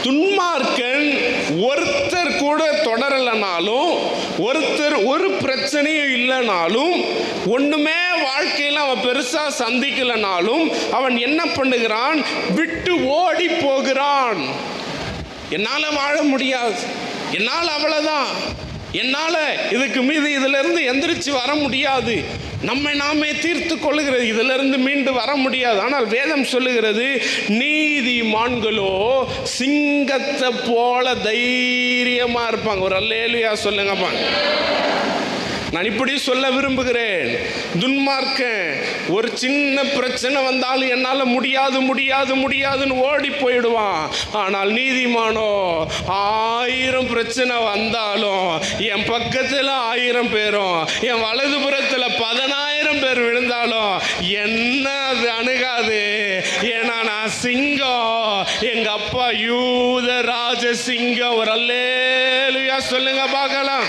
துன்மார்க்கன் ஒருத்தர் கூட தொடரலனாலும், ஒருத்தர் ஒரு பிரச்சனையும் இல்லைனாலும், ஒண்ணுமே வாழ்க்கையில் அவன் பெருசா சந்திக்கலனாலும் அவன் என்ன பண்ணுகிறான்? விட்டு ஓடி போகிறான். என்னால வாழ முடியாது, என்னால் அவ்வளவுதான், என்னால இதுக்கு மீது இதுல இருந்து எந்திரிச்சு வர முடியாது, நம்மை நாமே தீர்த்து கொள்ளுகிறது, இதுல இருந்து மீண்டு வர முடியாது. ஆனால் வேதம் சொல்லுகிறது, நீதிமான்களோ சிங்கத்தை போல தைரியமா இருப்பாங்க. ஒரு அல்லேலூயா சொல்லுங்கப்பா. நான் இப்படி சொல்ல விரும்புகிறேன், துன்மார்க்கன் ஒரு சின்ன பிரச்சனை வந்தாலும் என்னால் முடியாது முடியாது முடியாதுன்னு ஓடி போயிடுவான். ஆனால் நீதிமானோ 1000 பிரச்சனை வந்தாலும், என் பக்கத்தில் 1000 பேரும், என் வலதுபுறத்தில் 10000 பேர் விழுந்தாலும் என்ன அது அணுகாது. ஏன்னா நான் சிங்கம், எங்க அப்பா யூத ராஜ சிங்கம். ஒரு அல்லேலூயா சொல்லுங்க பார்க்கலாம்.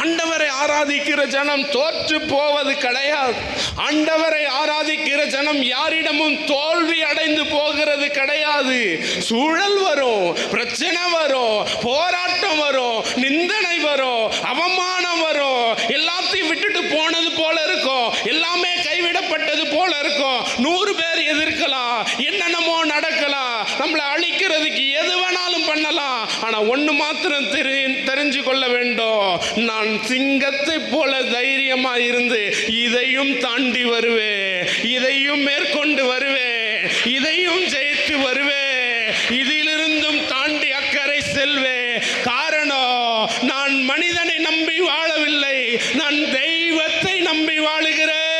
ஆண்டவரை ஆராதிக்கிற ஜனம் தோற்று போவது கிடையாது. ஆண்டவரை ஆராதிக்கிற ஜனம் யாரிடமும் தோல்வி அடைந்து போகிறது கிடையாது. சூழல் வரும், பிரச்சனை வரும், போராட்டம் வரும், நிந்தனை வரும், அவமானம் வரும், எல்லாத்தையும் விட்டுட்டு போனது போல இருக்கும், எல்லாமே கைவிடப்பட்டது போல இருக்கும். 100 பேர் எதிர்க்கலாம், என்னென்னமோ நடக்கலாம், நம்மளை அழிக்கிறதுக்கு எது வேணாலும் பண்ணலாம். ஆனா ஒண்ணு மாத்திரம் தெரிஞ்சு கொள்ள வேண்டும், நான் சிங்கத்தை போல தைரியமா இருந்து இதையும் தாண்டி வருவேன், இதையும் மேற்கொண்டு வருவேன், இதையும் ஜெயித்து வருவேன், இதிலிருந்தும் தாண்டி அக்கறை செல்வேன். காரணம், நான் மனிதனை நம்பி வாழவில்லை, நான் தெய்வத்தை நம்பி வாழுகிறேன்.